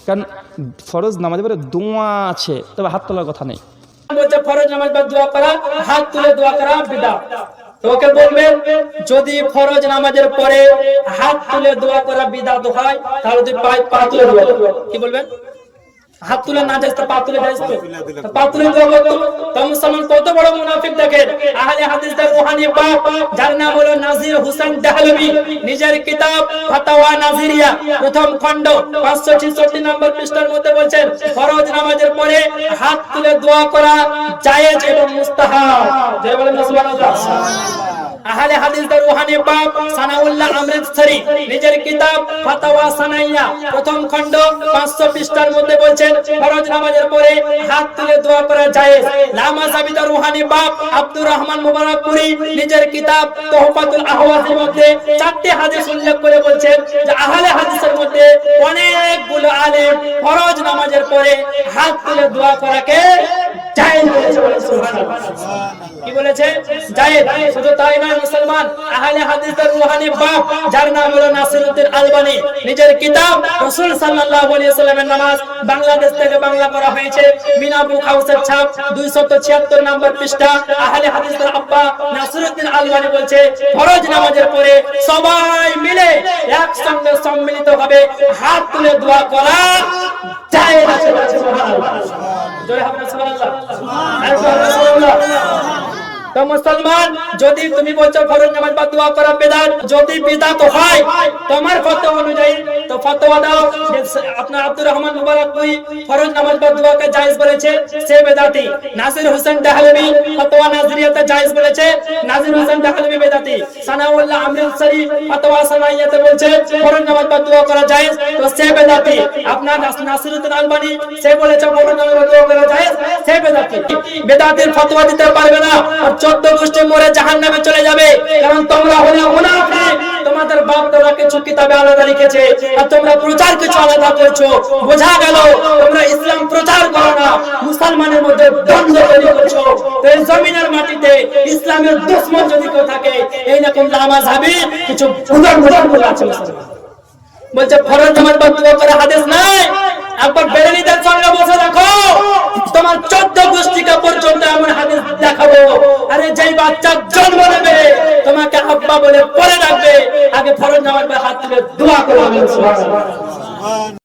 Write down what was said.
কারণ ফরজ নামাজের পরে দোয়া আছে, তবে হাত তোলার কথা নেই। বলছে ফরজ নামাজ বা দোয়া করা, হাত তুলে দোয়া করা বিদআত। তোকে বলবেন যদি ফরজ নামাজের পরে হাত তুলে দোয়া করা বিদআত হয়, তাহলে তুই পা তুলে দোয়া করবি। কি বলবেন? হাত তুলে না যাস তো পা তুলে যাস, তো পা তুলে দোয়া করতো। তো মুসলমান কত বড় মুনাফিক দেখেন। আহলে হাদিসদের রুহানি বাপ, যার নাম হলো নাজির হোসেন দেহলভী, নিজের কিতাব ফাতাওয়া নাজিরিয়া প্রথম খণ্ড 566 নম্বর পৃষ্ঠার মধ্যে বলছেন ফরজ নামাজের পরে হাত তুলে দোয়া করা জায়েজ এবং মুস্তাহাব। জয় বলেন সুবহানাল্লাহ। আহলে হাদিসদের রুহানি বাপ সানাউল্লাহ আমৃতসরি, নিজের কিতাব ফাতাওয়া সানাইয়া প্রথম খণ্ড 500 পৃষ্ঠার মধ্যে বলছেন ফরজ নামাজের পরে হাত তুলে দোয়া করা জায়েজ। লামা সাবিদার রুহানি বাপ আব্দুর রহমান মুবারকপুরি, নিজের কিতাব তোহফাতুল আহওয়াজের মধ্যে 4টি হাদিস উল্লেখ করে বলছেন যে আহলে হাদিসের মধ্যে অনেকগুলো আলেম ফরজ নামাজের পরে হাত তুলে দোয়া করাকে জায়েজ বলেছে। সুবহানাল্লাহ। কি বলেছে? জায়েজ। শুধু তাই নয় মুসলমান, আহলে হাদিসের রুহানি বাপ, যার নাম হলো নাসিরউদ্দিন আলবানী, নিজের কিতাব রাসূল সাল্লাল্লাহু আলাইহি ওয়াসাল্লামের নামাজ বাংলাদেশ থেকে বাংলা করা হয়েছে, মিনা বুক হাউসের ছাপ 276 নম্বর পৃষ্ঠা। আহলে হাদিসের আব্বা নাসিরউদ্দিন আলবানী বলছে ফরজ নামাজের পরে সবাই মিলে একসঙ্গে সম্মিলিতভাবে হাত তুলে দোয়া করা জায়েজ আছে। সুবহানাল্লাহ। জয় হবে সুবহানাল্লাহ। সুবহানাল্লাহ। তো মুসলমান, যদি তুমি বলছো ফরজ নামাজ বা দোয়া করা বিদআত, যদি বিদআত হয় তোমার ফতোয়া অনুযায়ী, তো ফতোয়া দাও। আপনার আব্দুর রহমান মুবারকপুরি ফরজ নামাজ বা দোয়াকে জায়েজ বলেছে, সে বিদআতি। নাজির হোসেন দেহলভী ফতোয়া নাজিরিয়াতে জায়েজ বলেছে, নাজির হোসেন দেহলভী বিদআতি। সানাউল্লাহ আমৃতসরি ফতোয়া সানাইয়াতে বলছে ফরজ নামাজ বা দোয়া করা জায়েজ, তো সে বিদআতি। আপনার নাসিরউদ্দিন আলবানী সে বলেছে ফরজ নামাজ বা দোয়া করা জায়েজ, সে বিদআতি। বিদআতের ফতোয়া দিতে পারবে না, 14 গোষ্ঠী মরে জাহান্নামে চলে যাবে, কারণ তোমরা হলে মুনাফিক। তোমাদের বাপ দাদা কিছু কিতাবে আলাদা লিখেছে আর তোমরা প্রচার কিছু আলাদা করছো। বোঝা গেল তোমরা ইসলাম প্রচার করো না, মুসলমানের মধ্যে দ্বন্দ্ব তৈরি করছো। তো এই জমিনের মাটিতে ইসলামের দুশমন যদি কেউ থাকে, এই রকম লামাযহাবী কিছু উদাহরণ আছে। বলছে ফরজ নামাজ বা দোয়া করে হাদিস নাই, একবার বেরেলিদের সঙ্গে বসে দেখো, তোমার 14 গোষ্ঠীকে পর্যন্ত এমন হাদিস দেখাবো। আরে যেই বাচ্চা জন্ম নেবে তোমাকে আব্বা বলে পরে রাখবে, আগে ফরজ নামাজ বা হাত তুলে দোয়া করবে। সুবহানাল্লাহ।